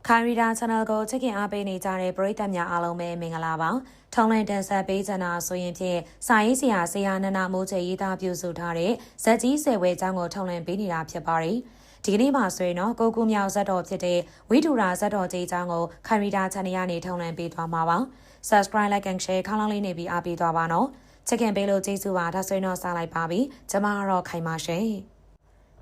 ခိုင်ရီဒါ channel ကိုချစ်ခင်အားပေးနေကြတဲ့ပရိသတ်များအားလုံးပဲမင်္ဂလာပါ။ထုံးလင်းတင်ဆက်ပေးချင်တာဆိုရင်ဖြင့်စာရေးဆရာဆရာနန္ဒမိုးချေရေးသားပြုစုထားတဲ့ဇက်ကြီးဆယ်ဝဲကျောင်းကိုထုံးလင်းပေးနေတာဖြစ်ပါတယ်။ဒီကနေ့မှာဆိုရင်တော့ကိုကူမြောက်ဇက်တော်ဖြစ်တဲ့ဝိတူရာဇက်တော်ကြီးကျောင်းကိုခိုင်ရီဒါ channel ကနေထုံးလင်းပေးသွားမှာပါ။ Subscribe like and share ခေါင်းလောင်းလေးနေပြီးအားပေးသွားပါနော်။ချစ်ခင်ပေးလို့ကျေးဇူးပါဒါဆိုရင်တော့စလိုက်ပါပြီ။ကျွန်မကတော့ခိုင်ပါရှင်။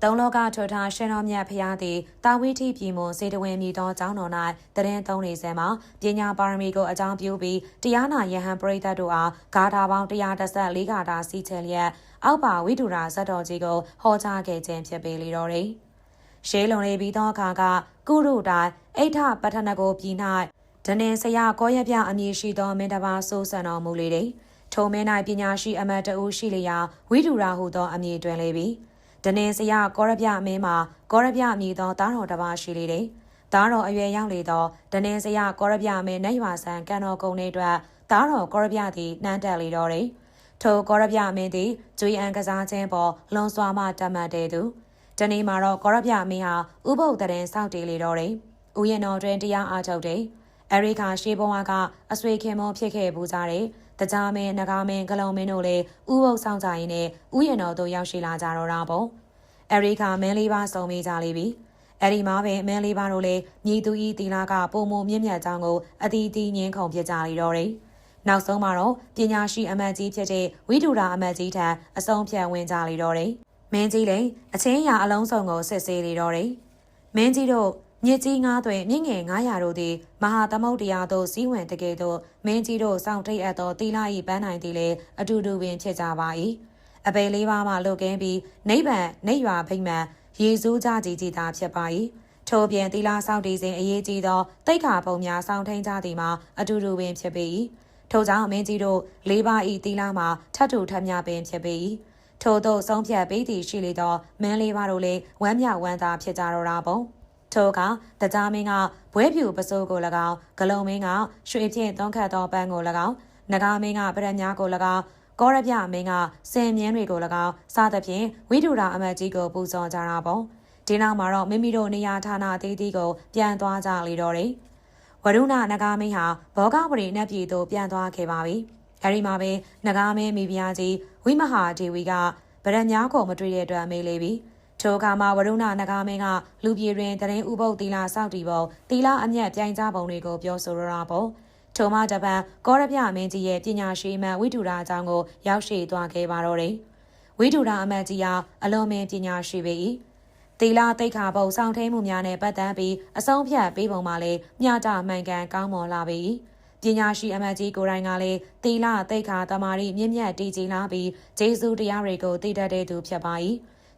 သုံးလောကထွထားရှင်တော်မြတ်ဖျားသည်တာဝိထိပြည်မွန်စေတဝင်မြည်သောကျောင်းတော်၌တရင်သုံးနေစမှာပညာပါရမီကိုအကြောင်းပြုပြီးတရားနာယဟန်ပရိသတ်တို့အားဂါထာပေါင်း114ဂါထာစီချဲလျက်အောက်ပါဝိတုရာဇတ်တော်ကြီးကိုဟောကြားခဲ့ခြင်းဖြစ်ပေလေတော်တယ်။ရှေးလုံလေးပြီးသောအခါကကုရုတိုင်အိဋ္ဌပထနကိုပြည်၌ဒနေဆရာကောရပြအမည်ရှိသောမင်းတစ်ပါးစိုးစံတော်မူလေတယ်။ထိုမင်း၌ပညာရှိအမတ်တဦးရှိလျာဝိတုရာဟုသောအမည်တွင်လေပြီ။ဒနေစရကောရပြမင်းမှာကောရပြမြည်သောသားတော်တစ်ပါးရှိလေတယ်။သားတော်အရွယ်ရောက်လေသောဒနေစရကောရပြမင်းနေရွာဆန်ကံတော်ကုံလေးအတွက်သားတော်ကောရပြသည်နှမ်းတက်လေတော်တယ်။ထိုကောရပြမင်းသည်ကျွေးအံကစားခြင်းပေါ်လွန်စွာမှတတ်မှတ်တဲ့သူ။ဒီနေ့မှာတော့ကောရပြမင်းဟာဥပုပ်တရင်စောက်တည်လေတော်တယ်။ဥယျာဉ်တော်တွင်တရားအားထုတ်တယ်။အရိခါရှေးဘဝကအဆွေခင်မောဖြစ်ခဲ့ပူကြတယ်။တကြားမင်းနဂါမင်းဂလုံမင်းတို့လည်းဥပုပ်ဆောင်ကြရင်နဲ့ဥယျာဉ်တော်သို့ရောက်ရှိလာကြတော့တာပေါ့။အရိခါမင်းလေးပါစုံမိကြလိမ့်ပြီ။အဲ့ဒီမှာပဲမင်းလေးပါတို့လည်းမြည်သူဤတီလာကပုံမမြင့်မြတ်ကြောင်းကိုအတီးတီးငင်းခုန်ပြကြလိတော့တယ်။နောက်ဆုံးမှာတော့ပညာရှိအမတ်ကြီးဖြစ်တဲ့ဝိတုရာအမတ်ကြီးထံအဆုံးဖြတ်ဝင်ကြလိတော့တယ်။မင်းကြီးလည်းအချင်းရာအလုံးစုံကိုစစ်ဆေးလိတော့တယ်။မင်းကြီးတို့မြစ်ကြီး9သွင်မြင့်ငယ်900တို့သည်မဟာသမုဒ္ဒရာသို့စီးဝင်တကယ်သို့မင်းကြီးတို့စောင့်ထိတ်အပ်သောတီလာ၏ပန်းနိုင်သည်လည်းအတူတူပင်ဖြစ်ကြပါ၏အပေလေးပါးမှလုတ်ကင်းပြီးနိဗ္ဗာန်နေရွာဖိမ့်မှန်ရေစူးကြကြည်သာဖြစ်ပါ၏ထို့ပြင်တီလာစောင့်တည်စဉ်အရေးကြီးသောတိတ်ခါပုံများစောင့်ထိန်ကြသည်မှာအတူတူပင်ဖြစ်ပေ၏ထို့ကြောင့်မင်းကြီးတို့လေးပါး၏တီလာမှာထပ်ထူထပ်မြပင်ဖြစ်ပေ၏ထို့သောဆုံးဖြတ်ပေးသည်ရှိလေသောမင်းလေးပါးတို့လည်းဝမ်းမြောက်ဝမ်းသာဖြစ်ကြတော့တာပေါ့ထိုအခါတကြားမင်းကဘွဲဖြူပစိုးကို၎င်းဂလုံမင်းကရွှေဖြင့်သွန်းခတ်သောပန်းကို၎င်းနဂါမင်းကပရညာကို၎င်းကောရပြမင်းကစင်မြင်းတွေကို၎င်းစသဖြင့်ဝိတုရာအမတ်ကြီးကိုပူဇော်ကြတာပေါ့ဒီနောက်မှာတော့မိမိတို့နေရာဌာနအသီးသီးကိုပြန်သွားကြလေတော့တယ်ဝရုဏနဂါမင်းဟာဘောဂဝရီနတ်ပြည်သို့ပြန်သွားခဲ့ပါပြီအဲဒီမှာပဲနဂါမင်းမိဖုရားကြီးဝိမဟာဒေဝီကဗရညာကိုမတွေ့တဲ့အတွက်မေးလေပြီထိုအခါမှာဝရုဏနဂါမင်းကလူပြည်တွင်တရင်ဥပုပ်တီလာစောက်တီပုံတီလာအမျက်ပြိုင်ကြပုံတွေကိုပြောဆိုရတာပေါ့ထိုမှတပံကောရပြမင်းကြီးရဲ့ပညာရှိမှဝိတုရာအကြောင်းကိုရောက်ရှိသွားခဲ့ပါတော့တယ်ဝိတုရာအမတ်ကြီးဟာအလွန်ပင်ပညာရှိပေ၏တီလာတိတ်ခါပုံစောင့်ထိန်မှုများနဲ့ပတ်သက်ပြီးအဆုံးဖြတ်ပေးပုံမှာလည်းမျှတမှန်ကန်ကောင်းမွန်လာပေ၏ပညာရှိအမတ်ကြီးကိုယ်တိုင်ကလည်းတီလာတိတ်ခါတမာရီမြင့်မြတ်တည်ကြည်လာပြီးဂျေဇုတရားတွေကိုသိတတ်တဲ့သူဖြစ်ပါ၏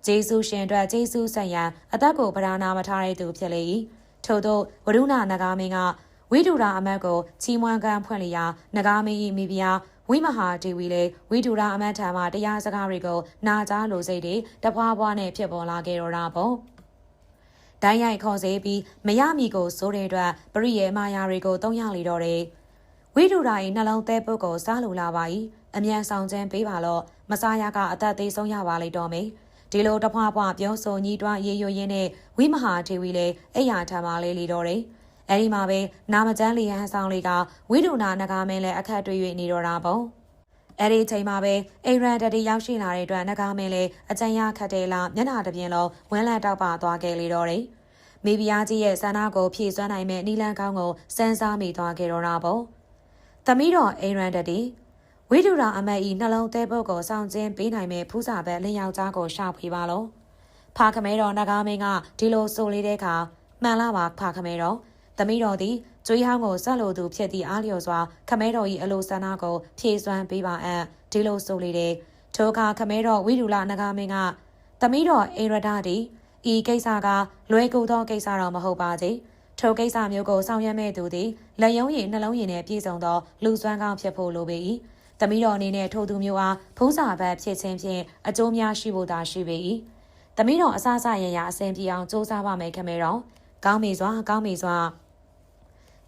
ဂျေဇုရှင်အတွက်ဂျေဇုဆက်ရန်အသက်ကိုပဓာနာမထားတဲ့သူဖြစ်လေ၏ထို့သောဝရုဏနဂါမင်းကဝိတုရာအမတ်ကိုချီးမွမ်းကမ်းဖွင့်လျာနဂါမင်း၏မိဖုရားဝိမဟာဒေဝီလည်းဝိတုရာအမတ်ထံမှတရားစကားတွေကိုနာကြားလိုစိတ်တွေတပွားပွားနဲ့ဖြစ်ပေါ်လာခဲ့တော့တာပေါ့။ဒိုင်းရိုက်ခေါ်စေပြီးမရမီကိုစိုးတဲ့အတွက်ပရိယေမာယာတွေကိုတုံးရလေတော့တယ်။ဝိတုရာ၏နှလုံးသေးပုတ်ကိုစားလိုလာပါ၏။အမြန်ဆောင်ခြင်းပေးပါလို့မစားရကအသက်သေးဆုံးရပါလိမ့်တော့မယ်။ဒီလိုတပွားပွားပြောဆိုညီးတွားရေရွရင်းနဲ့ဝိမဟာဒေဝီလည်းအိယာထံမှလေးလေတော့တယ်။အဲဒီမှာပဲနာမကျန်းလီဟန်ဆောင်လေးကဝိတုနာနဂါမင်းလည်းအခက်တွေ့၍နေတော့တာပေါ့အဲဒီချိန်မှာပဲအိရန်တတိရောက်ရှိလာတဲ့အတွက်နဂါမင်းလည်းအကြံရခတ်တယ်လားမျက်နှာတစ်ပြင်လုံးဝန်းလန့်တောက်ပသွားခဲ့လေတော့တယ်မိဖုရားကြီးရဲ့ဆန္ဒကိုဖြည့်စွမ်းနိုင်မဲ့နီလန်ကောင်းကိုစမ်းစားမိသွားခဲ့တော့တာပေါ့သမီးတော်အိရန်တတိဝိတုရာအမတ်ဤနှလုံးသေးပုတ်ကိုစောင့်ခြင်းပေးနိုင်မဲ့ဖူးစာဘက်လင်းယောက်ျားကိုရှာဖွေပါလို့ဖာခမဲတော်နဂါမင်းကဒီလိုဆိုလေးတဲ့အခါမှန်လားပါဖာခမဲတော်သမီးတော်သည်ကျွေးဟောင်းကိုဆက်လိုသူဖြစ်သည့်အားလျော်စွာခမဲတော်၏အလိုဆန္ဒကိုဖြည့်စွမ်းပေးပါအံ့ဒီလိုဆိုလေတဲ့ထိုအခါခမဲတော်ဝိရုလနဂါမင်းကသမီးတော်အေရဒသည်ဤကိစ္စကလွယ်ကူသောကိစ္စတော့မဟုတ်ပါသေးထိုကိစ္စမျိုးကိုဆောင်ရွက်မဲ့သူသည်လက်ယုံရည်နှလုံးရည်နဲ့ပြည့်စုံသောလူစွမ်းကောင်းဖြစ်ဖို့လိုပေ၏သမီးတော်အနေနဲ့ထိုသူမျိုးအားဖူးစာဘက်ဖြစ်ခြင်းဖြင့်အကျိုးများရှိဖို့သာရှိပေ၏သမီးတော်အစစရရအစဉ်ပြေအောင်စူးစမ်းပါမယ်ခမဲတော်ကောင်းပြီစွာကောင်းပြီစွာ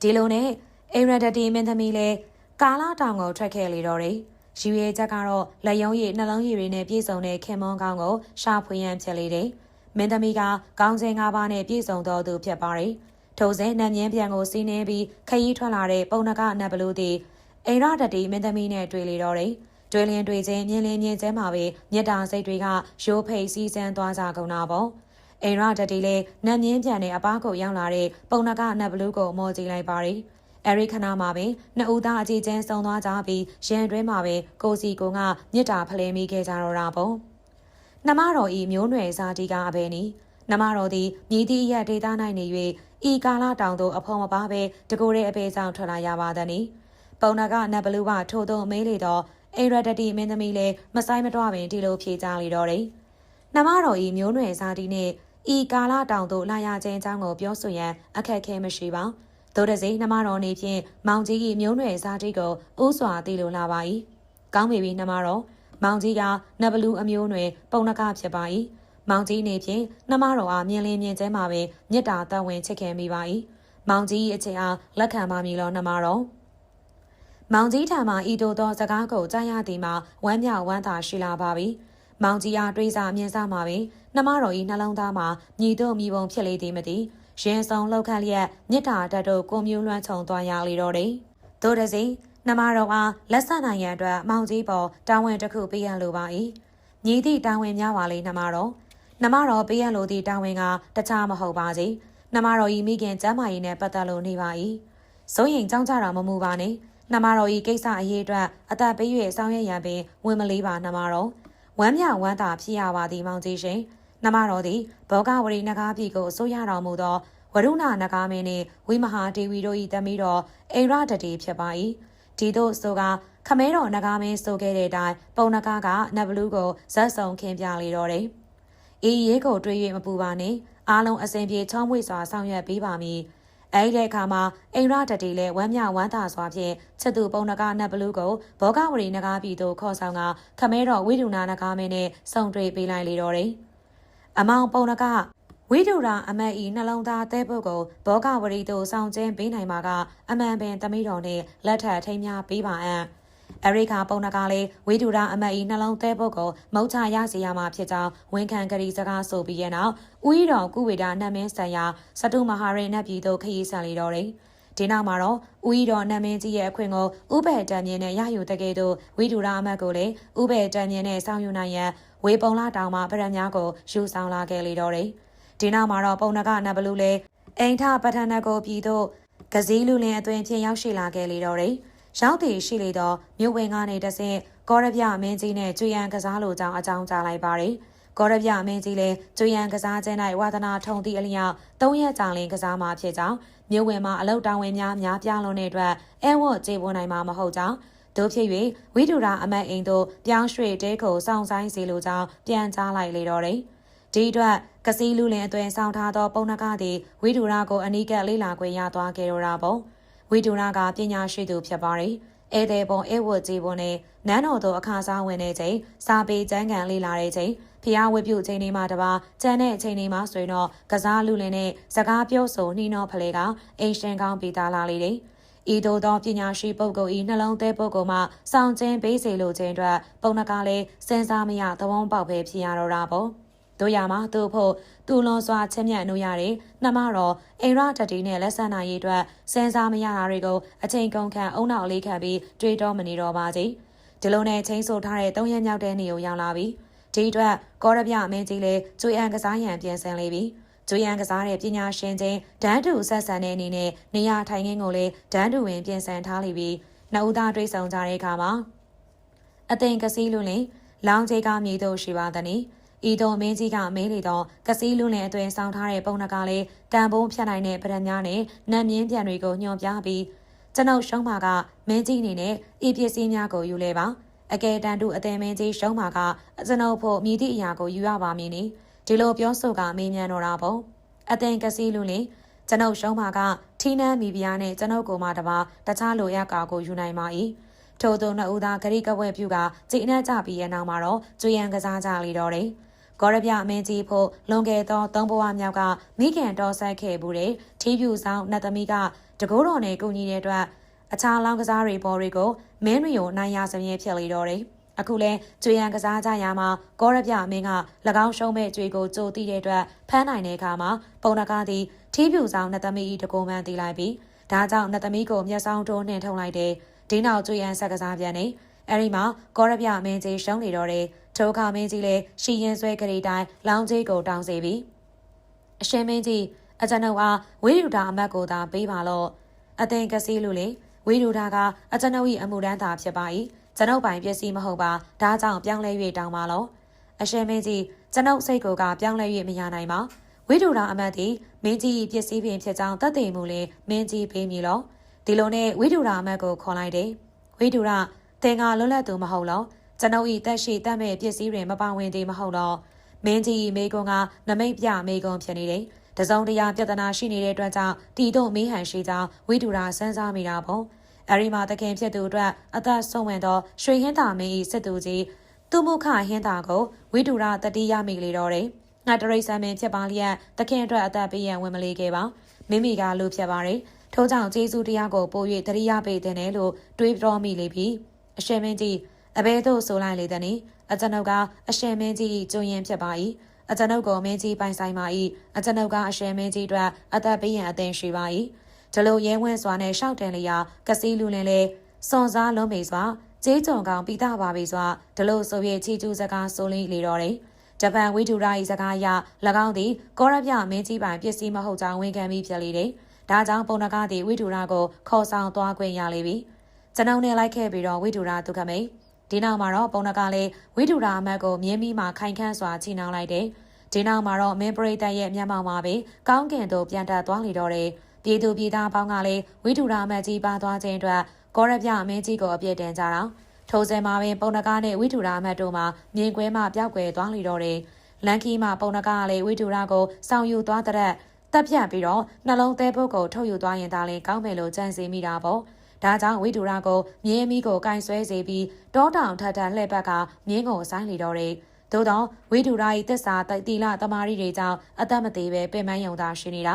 ဒီလိုနဲ့အိရဒတီမင်းသမီးလည်းကာလာတောင်ကိုထွက်ခဲ့လေတော့တယ်။ရည်ရွယ်ချက်ကတော့လက်ယုံရည်နှလုံးရည်တွေနဲ့ပြည့်စုံတဲ့ခင်မွန်ကောင်းကိုရှာဖွေရန်ဖြစ်လေတယ်။မင်းသမီးကကောင်းခြင်း၅ပါးနဲ့ပြည့်စုံတော်သူဖြစ်ပါတယ်။ ထိုစဉ်နတ်မြင်းပြန်ကိုစီးနှင်းပြီးခရီးထွက်လာတဲ့ပုံနကနတ်ဘလူးသည်အိရတတိမင်းသမီးနဲ့တွေ့လေတော့တယ်။တွေ့လင်းတွေ့ချင်းမြင်လင်းမြင်ချင်းမှာပဲမြတ်တာစိတ်တွေကရိုးဖိတ်စီးစမ်းသွားကြကုန်တာပေါ့။အိရတတိလည်းနတ်မြင်းပြန်နဲ့အပားကိုရောက်လာတဲ့ပုံနကနတ်ဘလူးကိုမော်ကြည့်လိုက်ပါတယ်။အဲဒီခဏမှာပဲနှစ်ဦးသားအကြည့်ချင်းဆုံသွားကြပြီးရင်တွဲမှာပဲကိုစီကိုကမြတ်တာဖလဲမိခဲ့ကြတော့တာပေါ့။နှမတော်ဤမျိုးနွယ်စားတီကအဘယ်နီနှမတော်သည်မြည်သည့်ရက်ဒေသ၌နေ၍ဤကာလတောင်သို့အဖုံမပါပဲတကိုယ်ရဲ့အပေဆောင်ထွက်လာရပါသည်။ပုံနာကနတ်ဘလူးကထို့သို့မေးလေတော့အိရတတိမင်းသမီးလည်းမဆိုင်မတော့ပင်ဒီလိုဖြေကြလေတော့တယ်။နှမတော်ဤမျိုးနွယ်စားတီနှင့်ဤကာလတောင်သို့လာရခြင်းအကြောင်းကိုပြောဆိုရန်အခက်ခဲမရှိပါ။သို့တစေနှမတော်နေဖြင့်မောင်ကြီး၏မျိုးနွယ်စားတီကိုဥစွာသိလိုလာပါ၏။ကောင်းပြီနှမတော်မောင်ကြီးကနတ်ဘလူးအမျိုးနွယ်ပုံနကဖြစ်ပါ၏။မောင်ကြီးနေဖြင့်နှမတော်အားမြင်လင်းမြင်ကျဲမှာပင်မြတ်တာတတ်ဝင်ချစ်ခင်မိပါ၏။မောင်ကြီးအချစ်အားလက်ခံပါမည်လောနှမတော်မောင်ကြီးထံမှဤသို့သောစကားကိုကြားရသည်မှာဝမ်းမြောက်ဝမ်းသာရှိလာပါပြီ။မောင်ကြီးအားတွေးစားမြင်စားမှာပင်နှမတော်၏နှလုံးသားမှာညီတို့မိဘုံဖြစ်လေသည်မသိရင်ဆောင်လောက်ခန့်လျက်မြတ်တာတတ်တို့ကိုမျိုးလွှမ်းခြုံသွားရလေတော့တယ်။သို့တည်းနှမတော်အားလက်ဆက်နိုင်ရန်အတွက်မောင်ကြီးပေါ်တာဝန်တစ်ခုပေးရလိုပါ၏။ညီသည့်တာဝန်များပါလေနှမတော်ပေးရလိုသည့်တာဝန်ကတခြားမဟုတ်ပါစေ။နှမတော်ဤမိခင်ကျမ်းမာရေးနဲ့ပတ်သက်လို့နေပါ၏။စိုးရင်ကြောင်းကြတာမမူပါနဲ့။နှမတော်ဤကိစ္စအရေးအတွက်အသက်ပေး၍ဆောင်ရွက်ရန်ပင်ဝင်မလေးပါနှမတော်ဝမ်းမြောက်ဝမ်းသာဖြစ်ရပါသည်မောင်ကြီးရှင်။နှမတော်သည်ဘောဂဝရီနဂါပြည်ကိုအစိုးရတော်မူသောဝရုဏနဂါမင်းနှင့်ဝိမဟာဒေဝီတို့၏သမီးတော်အိရတတိဖြစ်ပါ၏။ဒီသို့ဆိုကခမဲတော်နဂါမင်းဆိုခဲ့တဲ့အတိုင်းပုံနဂါကနတ်ဘလူးကိုဇက်ဆုံခင်းပြလေတော့တယ်။ဤရေးကိုတွေး၍မပူပါနဲ့အားလုံးအစဉ်ပြေချောင်းမွေ့စွာဆောင်ရွက်ပေးပါမည်။အဲဒီတဲ့အခါမှာအိရတတိလည်းဝမ်းမြောက်ဝမ်းသာစွာဖြင့်ချစ်သူပုံနဂါနတ်ဘလူးကိုဘောဂဝရီနဂါပြည်သို့ခေါ်ဆောင်ကခမဲတော်ဝိဒုနာနဂါမင်းနှင့်ဆုံတွေ့ပေးလိုက်လေတော့တယ်။အမောင်ပုံနဂါဝိဒုရာအမတ်ဤနှလုံးသားသဲပုတ်ကိုဘောဂဝရီသို့ဆောင်ကျင်းပေးနိုင်မှာကအမှန်ပင်သမီးတော်နှင့်လက်ထပ်ထိမ်းများပေးပါအံ့အရိခါပုံနကလေးဝိဒုရာအမတ်ဤနှလုံးသဲပုတ်ကိုမုတ်ချရစီရမှာဖြစ်ကြောင်းဝန်ခံကလေးစကားဆိုပြီးရနောက်ဦးရီတော်ကုဝေဒနတ်မင်းဆန်ရာစတုမဟာရိနတ်ပြည်သို့ခရီးဆန်လေတော့တယ်ဒီနောက်မှာတော့ဦးရီတော်နတ်မင်းကြီးရဲ့အခွင့်ကိုဥပေတံမြင့်နဲ့ရယူတကယ်တော့ဝိဒုရာအမတ်ကိုလည်းဥပေတံမြင့်နဲ့ဆောင်ယူနိုင်ရန်ဝေပုံလာတောင်မှဗရန်များကိုယူဆောင်လာခဲ့လေတော့တယ်ဒီနောက်မှာတော့ပုံနကနတ်ဘလူးလည်းအိမ်ထပထနကိုပြည်သို့ကစည်းလူလင်းအသွင်ဖြင့်ရောက်ရှိလာခဲ့လေတော့တယ်ရောက်တည်ရှိလေတော့မြို့ဝင်ကနေတဆင့်ကောရပြမင်းကြီးနဲ့ကျွေရန်ကစားလိုကြောင်းအကြောင်းကြားလိုက်ပါတယ်ကောရပြမင်းကြီးလည်းကျွေရန်ကစားခြင်း၌ဝါသနာထုံသည့်အလျောက်3ရက်ကြာလင်းကစားမှာဖြစ်ကြောင်းမြို့ဝင်မှာအလုတ်တောင်းဝင်များပြားလွန်တဲ့အတွက်အဲဝတ်ကြေပွန်နိုင်မှာမဟုတ်ကြောင်းတို့ဖြစ်၍ဝိဒုရာအမတ်အိမ်သို့ပြောင်းရွှေ့တဲကိုစောင့်ဆိုင်စီလိုကြောင်းပြန်ကြားလိုက်လေတော့တယ်ဒီအတွက်ကစီလူလင်အသွင်ဆောင်ထားသောပုံနကသည်ဝိဒုရာကိုအနီးကပ်လေးလာခွင့်ရသွားခဲ့တော့တာပေါ့ဝိဒုရာကပညာရှိသူဖြစ်ပါတယ်ဧည့်သည်ပုံဧဝတ်ကြီးပုံနဲ့နန်းတော်သို့အခါစားဝင်တဲ့ချိန်စာပေကျမ်းဂန်လေးလာတဲ့ချိန်ဖျားဝတ်ပြုချိန်လေးမှာတပါကျန်တဲ့ချိန်လေးမှာဆိုရင်တော့ကစားလူလင်နဲ့စကားပြောဆိုနှီးနှောဖလဲကအိမ်ရှင်ကောင်းပြီးသားလာလေတယ်ဤသို့သောပညာရှိပုဂ္ဂိုလ်ဤနှလုံးသေးပုဂ္ဂိုလ်မှစောင့်ခြင်းပေးစေလိုခြင်းအတွက်ပုံနကလည်းစဉ်းစားမရသဘောပေါက်ပဲဖြစ်ရတော့တာပေါ့တို့ရမှာသူ့ဖို့သူလွန်စွာချင်းမြတ်နှုတ်ရတဲ့နှမတော်အိရတတိနဲ့လက်ဆန္ဒရေးအတွက်စဉ်းစားမရတာတွေကိုအချိန်ကုန်ခံအုံနောက်လေးခံပြီးတွေးတော့မနေတော့ပါကြီးဒီလိုနဲ့ချင်းဆိုထားတဲ့3ရက်မြောက်တဲ့နေ့ကိုရောက်လာပြီဒီအတွက်ကောရပြမင်းကြီးလည်းကျွေအံကစားရန်ပြင်ဆင်လေပြီကျွေအံကစားတဲ့ပညာရှင်ချင်းဒန်းတူဆက်ဆံတဲ့အနေနဲ့နေရာထိုင်ခင်းကိုလည်းဒန်းတူဝင်ပြင်ဆင်ထားလိပြီနှစ်ဦးသားတွေးဆောင်ကြတဲ့အခါမှာအသိင်ကစီးလူလင်လောင်ကြီးကမြေတို့ရှိပါသည်ဤသို့မင်းကြီးကမေးလေတော့ကစီးလူလင်အသွင်ဆောင်ထားတဲ့ပုံနကလည်းတန်ဖိုးဖြတ်နိုင်တဲ့ဗရန်များနဲ့နတ်မြင်းပြန်တွေကိုညွှန်ပြပြီးကျွန်ုပ်ရှုံးပါကမင်းကြီးအနေနဲ့ဤပစ္စည်းများကိုယူလဲပါအကယ်တန်တူအသည်မင်းကြီးရှုံးပါကကျွန်ုပ်ဖို့မြည်သည့်အရာကိုယူရပါမည်နိဒီလိုပြောဆိုကမေးမြန်းတော့တာပေါ့အသင်ကစီးလူလင်ကျွန်ုပ်ရှုံးပါကထီးနှမ်းမိဖုရားနဲ့ကျွန်ုပ်ကိုမှတပါတခြားလိုရကာကိုယူနိုင်ပါ၏ထို့သောနှစ်ဦးသားဂရိကဝဲပြုကကြည်နှက်ကြပြီးရနောက်မှာတော့ကျွေရန်ကစားကြလေတော့တယ်ကောရပြမင်းကြီးဖို့လွန်ခဲ့သော3ဘဝမြောက်ကမိခင်တော်ဆက်ခဲ့မှုတဲ့ထီးပြူဆောင်နတ်သမီးကတကိုးတော်နဲ့ကုညီတဲ့အတွက်အခြားလောင်းကစားတွေပေါ်တွေကိုမင်းတွေကိုနိုင်ရစမြဲဖြစ်လေတော့တယ်အခုလဲကျွေရန်ကစားကြရမှာကောရပြမင်းက၎င်းရှုံးမဲ့ကျွေကိုကြိုသိတဲ့အတွက်ဖမ်းနိုင်တဲ့အခါမှာပုံနကားသည် ထီးပြူဆောင်နှစ်သမီးတကိုမှန်တီးလိုက်ပြီးဒါကြောင့်နှစ်သမီးကိုမျက်စောင်းထိုးနှင်ထုတ်လိုက်တဲ့ဒီနောက်ကျွေးရန်ဆက်ကစားပြန်နေအဲဒီမှာကောရပြမင်းကြီးရှုံးနေတော့တယ်ထိုအခါမင်းကြီးလည်းရှီရင်ဆွဲကြိတိုင်းလောင်ကြီးကိုတောင်းစီပြီးအရှင်မင်းကြီးအကျွန်ုပ်အားဝိရုဒာအမတ်ကိုသာပေးပါလို့အသင်ကစီးလို့လေဝိရုဒာကအကျွန်ုပ်၏အမှုတန်းသာဖြစ်ပါ၏ကျွန်ုပ်ပိုင်ပစ္စည်းမဟုတ်ပါဒါကြောင့်ပြောင်းလဲ၍တောင်းပါလို့အရှင်မင်းကြီးကျွန်ုပ်စိတ်ကိုကပြောင်းလဲ၍မရနိုင်ပါဝိဒုရာအမတ်သည်မင်းကြီးပစ္စည်းပင်ဖြစ်ကြောင်းတတ်သိမှုလင်မင်းကြီးပေးမည်လောဒီလိုနဲ့ဝိဒုရာအမတ်ကိုခေါ်လိုက်တယ်ဝိဒုရာသင်ကလွတ်လပ်သူမဟုတ်လောကျွန်ုပ်၏တက်ရှိတတ်မဲ့ပစ္စည်းတွေမပါဝင်သေးမဟုတ်တော့မင်းကြီးမိကွန်းကနမိတ်ပြမိကွန်းဖြစ်နေတယ်တစုံတရာပြဿနာရှိနေတဲ့အတွက်ကြောင့်တီတို့မေးဟန်ရှိကြောင်းဝိဒုရာစမ်းစားမိတာပေါ့အဲဒီမှာတခင်ဖြစ်သူအတွက်အသက်ဆုံးဝင်သောရွှေဟင်းသာမင်း၏စစ်သူကြီးသူမုခဟင်းသာကိုဝိဒုရာတတိယမိလေတော့တယ်ငါတရိษံမင်းဖြစ်ပါလျက်တခင်အတွက်အသက်ပေးရန်ဝင်မလေးခဲ့ပါမိမိကလူဖြစ်ပါတယ်ထို့ကြောင့်ကျေးဇူးတရားကိုပို့၍တရိယာပေးတဲ့လို့တွေးတော်မိလေပြီအရှင်မင်းကြီးအဘဲတို့ဆိုလိုက်လေတဲ့နီအကျွန်ုပ်ကအရှင်မင်းကြီးကျွန်းရင်ဖြစ်ပါ၏အကျွန်ုပ်ကိုမင်းကြီးပိုင်ဆိုင်ပါ၏အကျွန်ုပ်ကအရှင်မင်းကြီးအတွက်အသက်ပေးရန်အသင်ရှိပါ၏ဒီလိုရဲဝင်းစွာနဲ့ရှောက်တန်လျာကစီလူလင်လေစွန်စားလုံးမိစွာကျေးကြုံကောင်ပိတာပါပြီစွာဒီလိုဆိုပြချီကျူးစကားဆိုလိလေတော့တယ်ဂျပန်ဝိဒုရာ၏စကားအရ၎င်းသည်ကောရပြမင်းကြီးပိုင်ပစ္စည်းမဟုတ်ကြောင်းဝန်ခံပြီးဖြစ်လေတယ်။ဒါကြောင့်ပုံနကသည်ဝိဒုရာကိုခေါ်ဆောင်သွားခွင့်ရလေပြီ။ကျွန်ုပ်နဲ့လိုက်ခဲ့ပြီးတော့ဝိဒုရာဒုက္ခမိတ်ဒီနောက်မှာတော့ပုံနကလည်းဝိဒုရာအမတ်ကိုမြင်းမီမှခိုင်ခန့်စွာချီနှောင်လိုက်တယ်။ဒီနောက်မှာတော့မင်းပရိသတ်ရဲ့မျက်မှောက်မှာပဲကောင်းကင်သို့ပြန်တက်သွားလေတော့တယ်။ပြည်သူပြည်သားပေါင်းကလည်းဝိဒုရာအမတ်ကြီးပါသွားခြင်းအတွက်ကောရပြမင်းကြီးကိုအပြစ်တင်ကြတာ။ထိုစဉ်မှာပင်ပုံနကနဲ့ဝိဒုရာအမတ်တို့မှမြင်ကွဲမှပျောက်ကွယ်သွားလေတော့တယ်။လန်ကီမှာပုံနကလည်းဝိဒုရာကိုဆောင်ယူသွားတဲ့တပ်ဖြတ်ပြီးတော့နှလုံးသေးပုတ်ကိုထုတ်ယူသွားရင်ဒါလည်းကောင်းမယ်လို့ကြံစီမိတာပေါ့ဒါကြောင့်ဝိဒုရာကိုမြင်းမီကိုကင်ဆွဲစေပြီးတောတောင်ထထလှည့်ဘက်ကမြင်းကိုဆိုင်လေတော့တယ်သို့တော့ဝိဒုရာ၏သစ္စာတီလတမာရီတွေကြောင့်အသက်မသေးပဲပင်ပန်းယုံသာရှိနေတာ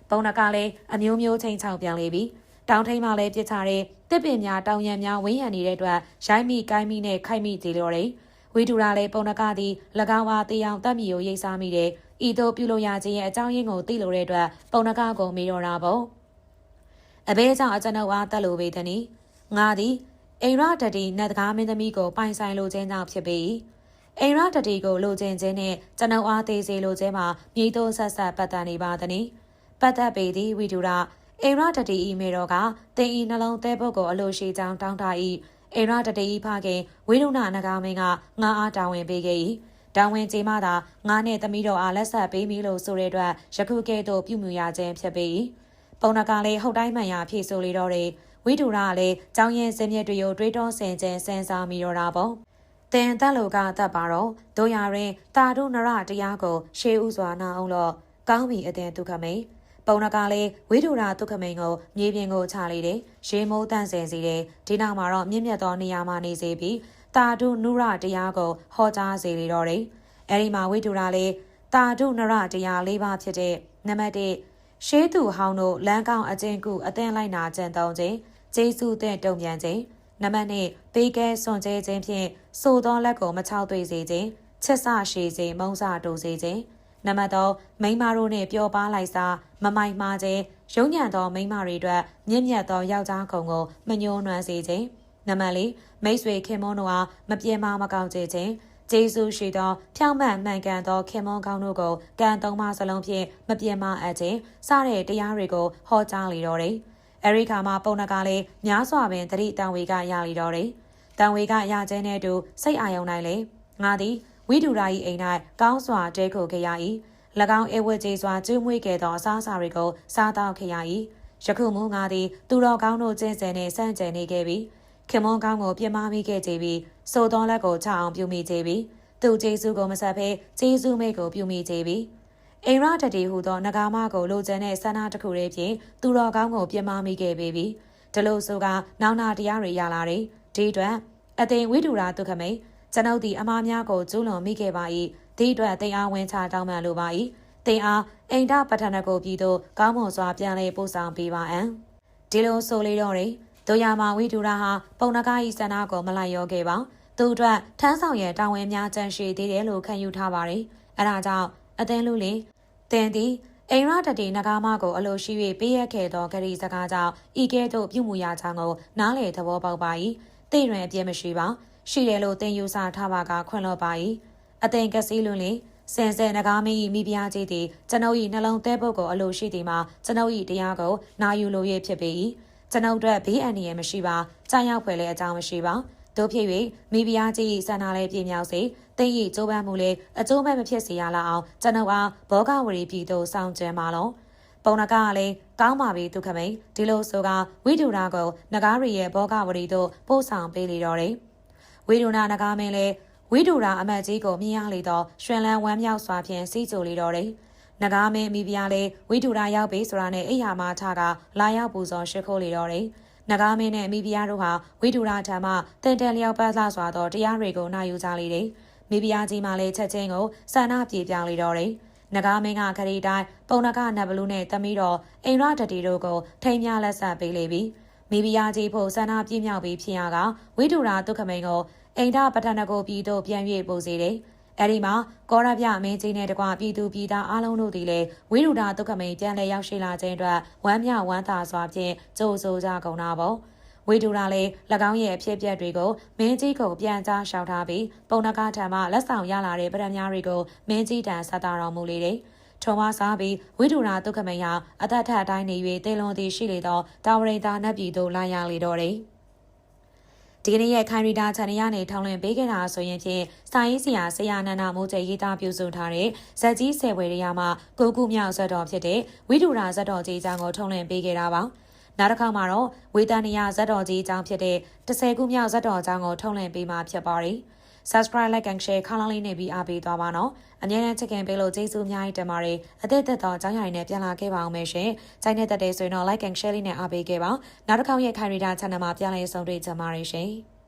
ပုံနကလည်းအမျိုးမျိုးချင်းချောက်ပြန်လေပြီတောင်ထိန်မှလည်းပြစ်ချတဲ့တစ်ပင်များတောင်ရံများဝင်းရံနေတဲ့အတွက်ရိုင်းမိကိုင်းမိနဲ့ခိုက်မိသေးတော့တယ်ဝိဒုရာလည်းပုံနကသည်၎င်းအားတေးအောင်တတ်မီကိုရိတ်စားမိတယ်ဤသို့ပြုလို့ရခြင်းရဲ့အကြောင်းရင်းကိုသိလို့တဲ့အတွက်ပုံနကကိုမေးတော့တာပေါ့အဘဲကြောင့်အကျွန်ုပ်အားတက်လို့ပေသည်။ငါသည်အိမ်ရတတိနတ်တကားမင်းသမီးကိုပိုင်ဆိုင်လိုခြင်းကြောင့်ဖြစ်ပေ။အိမ်ရတတိကိုလိုချင်ခြင်းနဲ့ကျွန်ုပ်အားသေးစေလိုခြင်းမှာမြေတိုးဆက်ဆက်ပတ်သက်နေပါသည်။ပတ်သက်ပေသည်ဝိဒုရာအိမ်ရတတိဤမေတော်ကတင်ဤနှလုံးသဲပုတ်ကိုအလိုရှိကြောင်းတောင်းတ၏အိမ်ရတတိဤဖခင်ဝိရုဏနဂါမင်းကငါအားတာဝန်ပေးခဲ့၏တာဝန်ကျေမှသာငါနဲ့သမီးတော်အားလက်ဆက်ပေးမည်လို့ဆိုတဲ့အတွက်ယခုကဲ့သို့ပြုမှုရခြင်းဖြစ်ပေ၏ပုံနကလည်းဟုတ်တိုင်းမှန်ရာဖြည့်ဆိုလေတော့တယ်ဝိဒုရာကလည်းကြောင်းရင်စင်မြစ်တွေကိုတွေးတောဆင်ခြင်စင်စားမိတော့တာပေါ့တင်တက်လို့ကတတ်ပါတော့တို့ရရင်တာတို့နရတရားကိုရှေးဥစွာနာအောင်လို့ကောင်းပြီအတင်ဒုက္ခမိတ်ပုံနကလည်းဝိဒုရာဒုက္ခမိန်ကိုမြေပြင်ကိုချလေတယ်ရေမိုးတန့်စင်စီတယ်ဒီနောက်မှာတော့မြင့်မြတ်သောနေရာမှာနေစေပြီးတာဒုနုရတရားကိုဟောကြားစေလေတော့တယ်အဲဒီမှာဝိဒုရာလည်းတာဒုနရတရား၄ပါးဖြစ်တဲ့နံပါတ်၁ရှေးသူဟောင်းတို့လမ်းကောင်းအကျဉ်းကုအသင်လိုက်နာကျင့်သုံးခြင်းကျေးဇူးတဲ့တုံ့ပြန်ခြင်းနံပါတ်2ပေးကဲစွန့်ကြဲခြင်းဖြင့်စိုးသောလက်ကိုမချောက်သွေစေခြင်းချစ်ဆရှည်ခြင်းမုံစတိုးစေခြင်းနံပါတ်3မိန်းမတို့နှင့်ပျော်ပါလိုက်စားမမိုက်မှားခြင်းရုံညံ့သောမိန်းမတွေအတွက်မြင့်မြတ်သောယောက်ျားခုံကိုမညှိုးနွမ်းစေခြင်းနံပါတ်4မိတ်ဆွေခင်မွန်းတို့အားမပြေမမကောင်းစေခြင်းကျေးဇူးရှိသောဖြောင့်မတ်မှန်ကန်သောခင်မွန်းကောင်းတို့ကိုကံသုံးပါးစလုံးဖြင့်မပြေမအပ်ခြင်းစတဲ့တရားတွေကိုဟောကြားလေတော့တယ်အရိခါမှာပုံနကလည်းများစွာပင်သတိတန်ဝေကရလေတော့တယ်တန်ဝေကရခြင်းနဲ့တူစိတ်အာရုံ၌လေငါသည်ဝိဒုရာ၏အိမ်၌ကောင်းစွာတဲခိုခဲ့ရ၏၎င်းအဝတ်ကြီးစွာကျွေးမွေးခဲ့သောအစားအစာတွေကိုစားတောက်ခဲ့ရ၏ယခုမှငါသည်သူတော်ကောင်းတို့ကျင့်စဉ်နှင့်ဆန့်ကျင်နေခဲ့ပြီခင်မွန်းကောင်းကိုပြမမိခဲ့ကြပြီဆိုသောလက်ကိုချအောင်ပြုမိကြပြီသူကျေးဇူးကိုမဆက်ဖဲကျေးဇူးမိတ်ကိုပြုမိကြပြီအိမ်ရတတိဟူသောနဂါမကိုလိုချင်တဲ့ဆန္ဒတစ်ခုတည်းဖြင့်သူတော်ကောင်းကိုပြမမိခဲ့ပေပြီဒီလိုဆိုကနောင်နာတရားတွေရလာတယ်ဒီအတွက်အသိဝိဒုရာဒုက္ခမိတ်ကျွန်ုပ်သည်အမှားများကိုကျူးလွန်မိခဲ့ပါ၏ဒီအတွက်တင်အားဝင်ချတောင်းပန်လိုပါ၏တင်အားအိန္ဒပဋ္ဌာနကိုပြည်သို့ကောင်းမွန်စွာပြန်လည်ပို့ဆောင်ပေးပါအံ့ဒီလိုဆိုလေတော့တယ်တို့ရမှာဝိဒုရာဟာပုံနက၏ဆန္ဒကိုမလိုက်ရောခဲ့ပါသူအတွက်ထမ်းဆောင်ရန်တာဝန်များကြန့်ရှိသေးတယ်လို့ခံယူထားပါတယ်အဲဒါကြောင့်အသင်လူလင်တင်သည် အိမ်ရတတိနဂါမကိုအလိုရှိ၍ပေးရခဲ့သောဂရီစကားကြောင့်ဤကဲ့သို့ပြုမှုရကြောင်းကိုနားလေသဘောပေါက်ပါ၏သိတွင်အပြည့်မရှိပါရှိတယ်လို့သင်ယူဆထားပါကခွင့်လွှတ်ပါ၏အသိကစီးလွန်းလေစင်စဲနဂါမင်း၏မိဖုရားကြီးသည်ကျွန်ုပ်၏နှလုံးသဲပုတ်ကိုအလိုရှိသည်မှာကျွန်ုပ်၏တရားကိုနာယူလို၍ဖြစ်ပေ၏ကျွန်ုပ်တို့ဘေးအန္တရာယ်မရှိပါကြောက်ရောက်ဖွယ်လည်းအကြောင်းမရှိပါတို့ဖြစ်၍မိဖုရားကြီးဆန္ဒလည်းပြည့်မြောက်စေသင်၏ကြိုးပမ်းမှုလည်းအကျိုးမဲ့မဖြစ်စေရလောက်အောင်ကျွန်ုပ်အားဘောဂဝရီပြည်သို့ဆောင်ကျန်ပါလောပုံနကကလည်းကောင်းပါပြီသူခမိန်ဒီလိုဆိုကဝိဒုရာကိုနဂါရီရဲ့ဘောဂဝရီသို့ပို့ဆောင်ပေးလေတော့တယ်ဝိဒုနာနဂါမင်းလည်းဝိဒုရာအမတ်ကြီးကိုမြင်ရလေတော့ရွှင်လန်းဝမ်းမြောက်စွာဖြင့်စီးကြိုလေတော့တယ်နဂါမင်းမိဖုရားလည်းဝိဒုရာရောက်ပြီဆိုတာနဲ့အိယာမထကလာရောက်ပူဇော်ရှိခိုးလေတော့တယ်နဂါမင်းနဲ့မိဖုရားတို့ဟာဝိဒုရာထံမှတန်တန်လျောက်ပတ်လာစွာသောတရားတွေကိုနာယူကြလေတယ်မိဖုရားကြီးမှလည်းချက်ချင်းကိုဆန္ဒပြေပြောင်းလေတော့တယ်နဂါမင်းကခရီးတိုင်းပုံနကနဘလူးနဲ့တမီတော်အိမ်ရတတီတို့ကိုထိမ်းများလက်ဆက်ပေးလေပြီမိဖုရားကြီးဖို့ဆန္ဒပြည့်မြောက်ပြီးဖြစ်ရကဝိဒုရာဒုက္ခမိန်ကိုအိန္ဒပထနကိုပြည်သို့ပြန်၍ပို့စေတယ်အဲဒီမှာကောရပြမင်းကြီးနဲ့တကွပြည်သူပြည်သားအားလုံးတို့သည်လည်းဝိရုဒဒုက္ခမိန်ပြန်လည်ရောက်ရှိလာခြင်းအတွက်ဝမ်းမြောက်ဝမ်းသာစွာဖြင့်ကြိုဆိုကြကုန်တာပေါ့ဝိဒုရာလည်း၎င်းရဲ့အဖြစ်အပျက်တွေကိုမင်းကြီးကိုပြန်ကြားရှောက်ထားပြီးပုံနကထံမှလက်ဆောင်ရလာတဲ့ပရမများတွေကိုမင်းကြီးတန်ဆက်တာတော်မူလေတယ်ထုံမစားပြီးဝိဒုရာဒုက္ခမိန်ဟာအသက်ထက်အတိုင်းနေ၍တေလွန်သည်ရှိလေသောတာဝရိန်သာနတ်ပြည်သို့လာရလေတော့တယ်ဒီကနေ့ရဲ့ခိုင်ရီတာချန်နယ်ကနေထောင်လွှင့်ပေးခဲ့တာဆိုရင်ဖြင့်စာရေးဆရာဆရာနန္ဒမိုးကျရေးသားပြုစုထားတဲ့ဇက်ကြီးဆယ်ဝယ်ရမှာကိုကုမြောက်ဇက်တော်ဖြစ်တဲ့ဝိဒုရာဇက်တော်ကြီးအကြောင်းကိုထုံလွှင့်ပေးခဲ့တာပါနောက်တစ်ခါမှာတော့ဝေဒနိယဇက်တော်ကြီးအကြောင်းဖြစ်တဲ့10ခုမြောက်ဇက်တော်အကြောင်းကိုထုံလွှင့်ပေးမှာဖြစ်ပါတယ် Subscribe like and share ခါလောင်းလေးနေပြီးအားပေးသွားပါနော်အမြဲတမ်းချစ်ခင်ပေးလို့ကျေးဇူးအများကြီးတင်ပါတယ်အသက်သက်သောအကြောင်းအရာတွေနဲ့ပြန်လာခဲ့ပါအောင်မယ်ရှင်။ချိန်နဲ့တက်တဲ့ဆိုရင်တော့ like and share လေးနဲ့အားပေးခဲ့ပါနောက်တစ်ခေါက်ရဲ့ခိုင်ရီတာ channel မှာပြန်လည်ဆုံတွေ့ကြပါရစေရှင်။